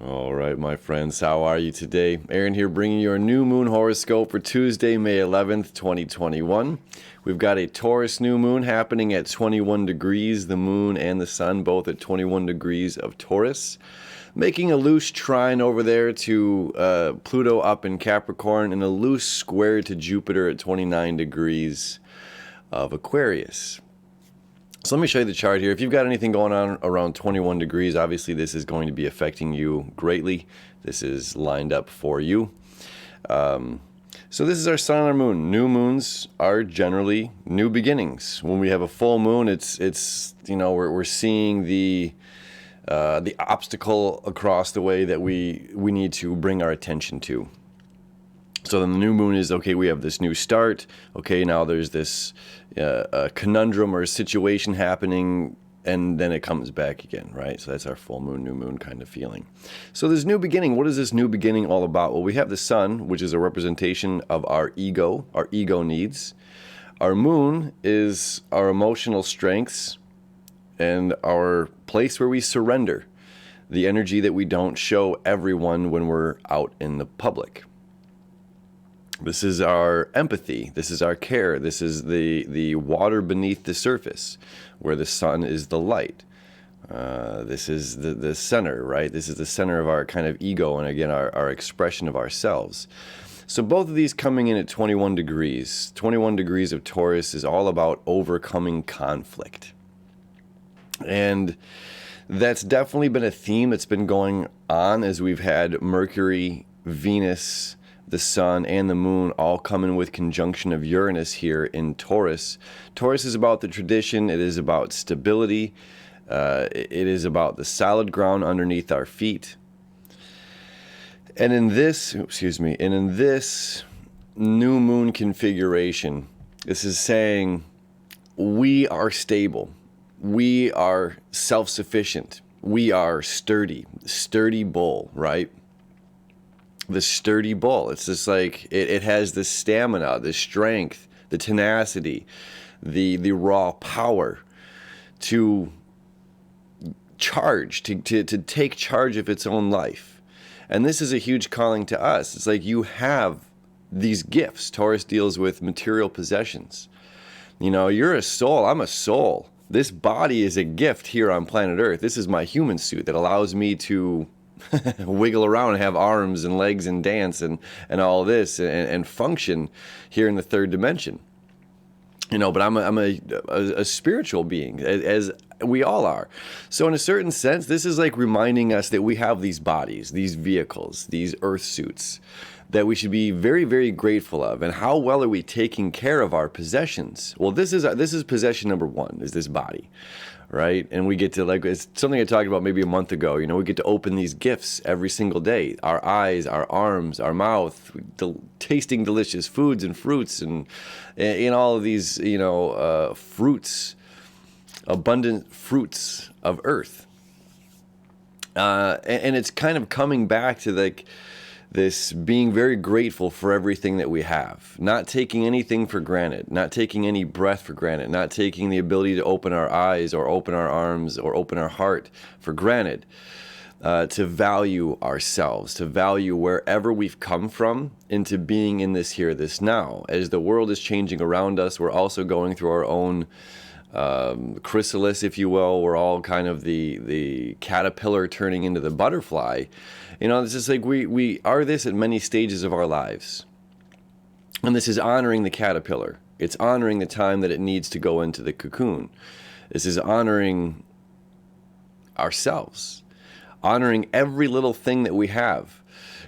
All right, my friends, how are you today? Aaron here bringing you our new moon horoscope for Tuesday, May 11th, 2021. We've got a Taurus new moon happening at 21 degrees, the moon and the sun both at 21 degrees of Taurus, making a loose trine over there to Pluto up in Capricorn and a loose square to Jupiter at 29 degrees of Aquarius. So let me show you the chart here. If you've got anything going on around 21 degrees, obviously this is going to be affecting you greatly. This is lined up for you. So this is our sun and our moon. New moons are generally new beginnings. When we have a full moon, it's we're seeing the obstacle across the way that we need to bring our attention to. So then the new moon is, okay, we have this new start. Okay, now there's this conundrum or situation happening, and then it comes back again, right? So that's our full moon, new moon kind of feeling. So this new beginning, what is this new beginning all about? Well, we have the sun, which is a representation of our ego needs. Our moon is our emotional strengths and our place where we surrender the energy that we don't show everyone when we're out in the public. This is our empathy. This is our care. This is the water beneath the surface, where the sun is the light. This is the center, right? This is the center of our kind of ego and, again, our expression of ourselves. So both of these coming in at 21 degrees. 21 degrees of Taurus is all about overcoming conflict. And that's definitely been a theme that's been going on as we've had Mercury, Venus, the sun, and the moon all coming with conjunction of Uranus here in Taurus. Taurus is about the tradition. It is about stability. It is about the solid ground underneath our feet. And in this new moon configuration, this is saying we are stable. We are self-sufficient. We are sturdy bull, right? The sturdy bull. It's just like it has the stamina, the strength, the tenacity, the raw power to charge, to take charge of its own life. And this is a huge calling to us. It's like you have these gifts. Taurus deals with material possessions. You know, you're a soul. I'm a soul. This body is a gift here on planet Earth. This is my human suit that allows me to wiggle around and have arms and legs and dance and all this and function here in the third dimension. You know, but I'm a spiritual being, as we all are. So in a certain sense, this is like reminding us that we have these bodies, these vehicles, these earth suits that we should be very, very grateful of. And how well are we taking care of our possessions? Well, this is possession number one, is this body, right? And we get to, like, it's something I talked about maybe a month ago. You know, we get to open these gifts every single day. Our eyes, our arms, our mouth, tasting delicious foods and fruits, and in all of these, fruits, abundant fruits of earth. And it's kind of coming back to, like, this being very grateful for everything that we have, not taking anything for granted, not taking any breath for granted, not taking the ability to open our eyes or open our arms or open our heart for granted, to value ourselves, to value wherever we've come from, into being in this here, this now. As the world is changing around us, we're also going through our own chrysalis, if you will. We're all kind of the caterpillar turning into the butterfly. You know, it's just like we are this at many stages of our lives. And this is honoring the caterpillar. It's honoring the time that it needs to go into the cocoon. This is honoring ourselves, honoring every little thing that we have.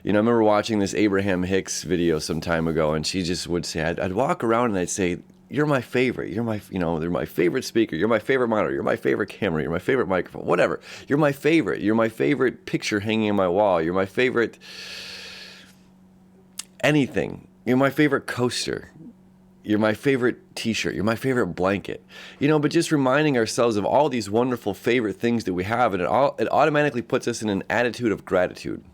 You know, I remember watching this Abraham Hicks video some time ago, and she just would say, I'd walk around and I'd say, you're my favorite. You're they're my favorite speaker. You're my favorite monitor. You're my favorite camera. You're my favorite microphone. Whatever. You're my favorite. You're my favorite picture hanging on my wall. You're my favorite anything. You're my favorite coaster. You're my favorite t-shirt. You're my favorite blanket. You know, but just reminding ourselves of all these wonderful favorite things that we have, and it automatically puts us in an attitude of gratitude,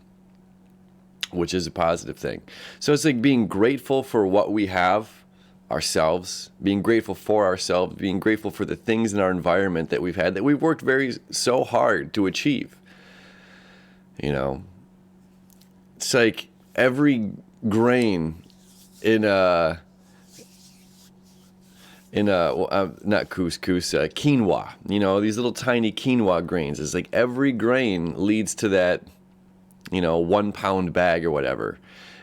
which is a positive thing. So it's like being grateful for what we have, ourselves, being grateful for ourselves, being grateful for the things in our environment that we've had, that we've worked so hard to achieve. You know, it's like every grain in a not couscous, quinoa. You know, these little tiny quinoa grains. It's like every grain leads to that, 1 pound bag or whatever.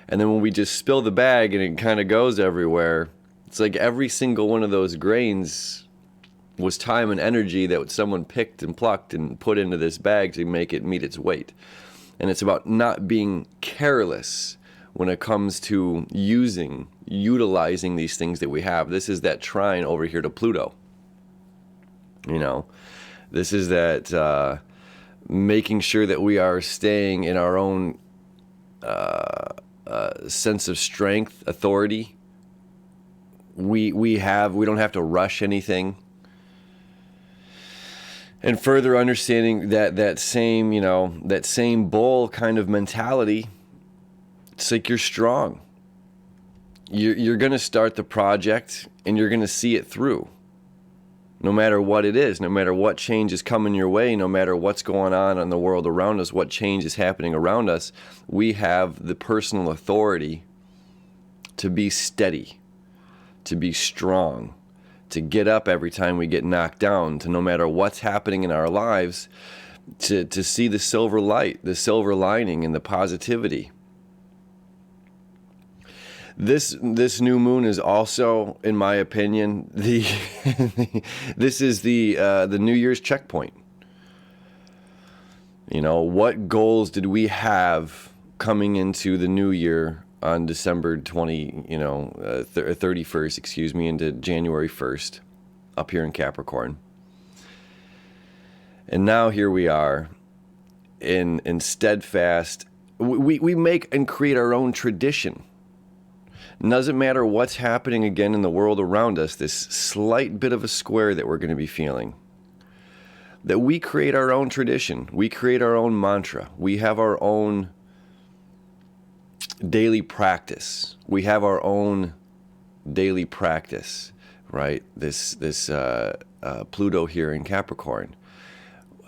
And then when we just spill the bag and it kind of goes everywhere, it's like every single one of those grains was time and energy that someone picked and plucked and put into this bag to make it meet its weight. And it's about not being careless when it comes to utilizing these things that we have. This is that trine over here to Pluto. This is that making sure that we are staying in our own sense of strength, authority. We don't have to rush anything. And further understanding that same bull kind of mentality. It's like you're strong. You're going to start the project and you're going to see it through. No matter what it is, no matter what change is coming your way, no matter what's going on in the world around us, what change is happening around us, we have the personal authority to be steady, to be strong, to get up every time we get knocked down, to no matter what's happening in our lives, to see the silver light, the silver lining, and the positivity. This new moon is also, in my opinion, this is the New Year's checkpoint. What goals did we have coming into the new year on December 31st, into January 1st, up here in Capricorn. And now here we are in steadfast. We make and create our own tradition. Doesn't matter what's happening again in the world around us, this slight bit of a square that we're going to be feeling. That we create our own tradition. We create our own mantra. We have our own daily practice. We have our own daily practice, right? This Pluto here in Capricorn.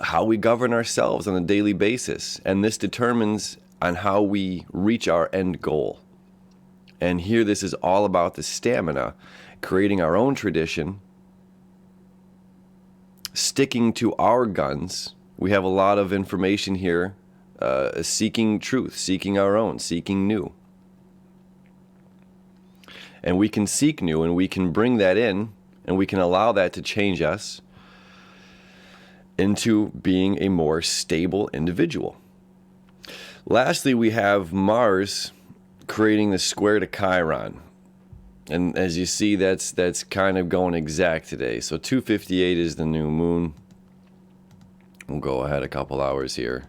How we govern ourselves on a daily basis. And this determines on how we reach our end goal. And here this is all about the stamina, creating our own tradition, sticking to our guns. We have a lot of information here, seeking truth, seeking our own, seeking new. And we can seek new and we can bring that in and we can allow that to change us into being a more stable individual. Lastly, we have Mars creating the square to Chiron. And as you see, that's kind of going exact today. So 2:58 is the new moon. We'll go ahead a couple hours here.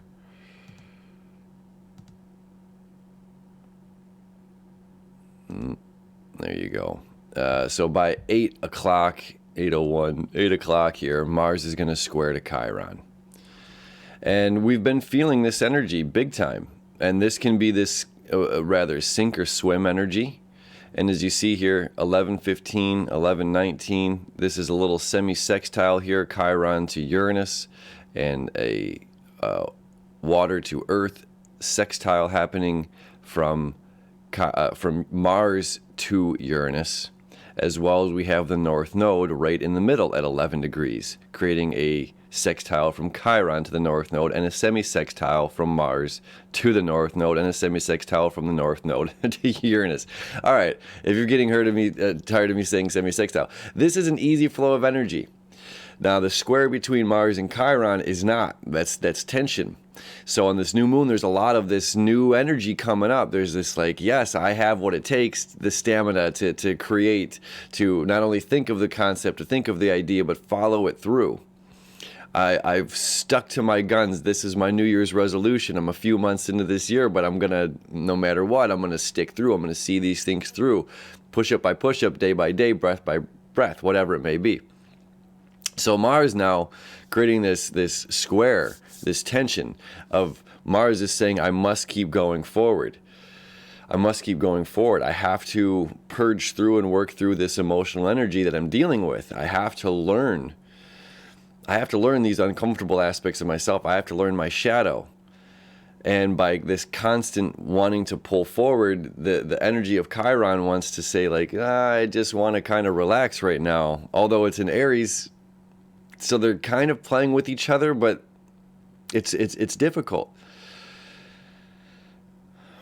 There you go. So by 8 o'clock, 8:01, 8 o'clock here, Mars is going to square to Chiron. And we've been feeling this energy big time. And this can be this rather sink or swim energy. And as you see here, 11:15, 11:19, this is a little semi-sextile here, Chiron to Uranus, and a water to Earth sextile happening from Mars to Uranus, as well as we have the North Node right in the middle at 11 degrees, creating a sextile from Chiron to the North Node and a semi-sextile from Mars to the North Node and a semi-sextile from the North Node to Uranus. All right, if you're getting tired of me saying semi-sextile, this is an easy flow of energy. Now, the square between Mars and Chiron is not. That's tension. So on this new moon, there's a lot of this new energy coming up. There's this like, yes, I have what it takes, the stamina to create, to not only think of the concept, to think of the idea, but follow it through. I've stuck to my guns. This is my New Year's resolution. I'm a few months into this year, but I'm going to, no matter what, I'm going to stick through. I'm going to see these things through, push up by push up, day by day, breath by breath, whatever it may be. So Mars now creating this square, this tension of Mars is saying, I must keep going forward. I must keep going forward. I have to purge through and work through this emotional energy that I'm dealing with. I have to learn. I have to learn these uncomfortable aspects of myself. I have to learn my shadow. And by this constant wanting to pull forward, the energy of Chiron wants to say like, I just want to kind of relax right now. Although it's in Aries, so they're kind of playing with each other, but it's difficult.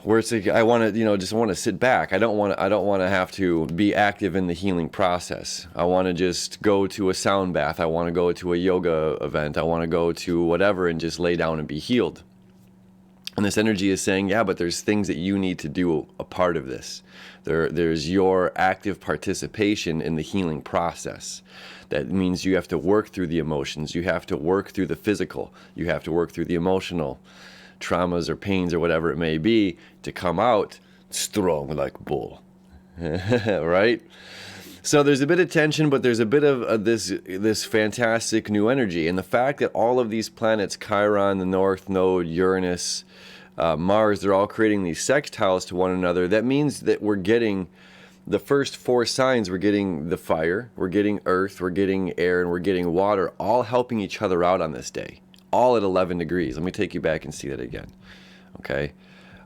Where it's like, I want to, just want to sit back. I don't want to have to be active in the healing process. I want to just go to a sound bath. I want to go to a yoga event. I want to go to whatever and just lay down and be healed. And this energy is saying, yeah, but there's things that you need to do a part of this. There's your active participation in the healing process. That means you have to work through the emotions. You have to work through the physical. You have to work through the emotional traumas or pains or whatever it may be to come out strong like bull. Right? So there's a bit of tension, but there's a bit of this fantastic new energy. And the fact that all of these planets, Chiron, the North Node, Uranus, Mars, they're all creating these sextiles to one another, that means that we're getting the first 4 signs. We're getting the fire, we're getting earth, we're getting air, and we're getting water, all helping each other out on this day. All at 11 degrees. Let me take you back and see that again. Okay?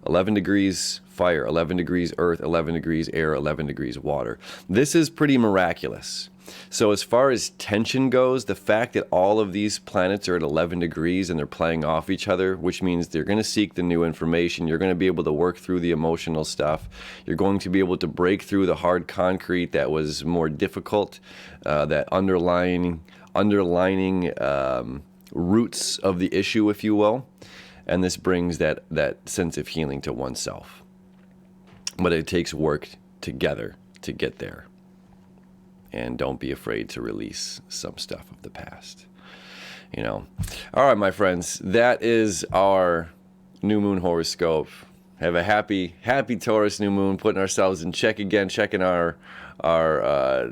11 degrees fire, 11 degrees earth, 11 degrees air, 11 degrees water. This is pretty miraculous. So as far as tension goes, the fact that all of these planets are at 11 degrees and they're playing off each other, which means they're going to seek the new information. You're going to be able to work through the emotional stuff. You're going to be able to break through the hard concrete that was more difficult, that underlining roots of the issue, if you will. And this brings that sense of healing to oneself. But it takes work together to get there. And don't be afraid to release some stuff of the past. All right, my friends, that is our new moon horoscope. Have a happy Taurus new moon, putting ourselves in check again, checking our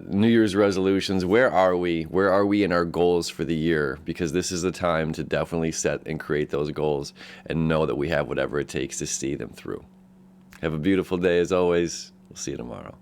New Year's resolutions. Where are we? Where are we in our goals for the year? Because this is the time to definitely set and create those goals and know that we have whatever it takes to see them through. Have a beautiful day as always. We'll see you tomorrow.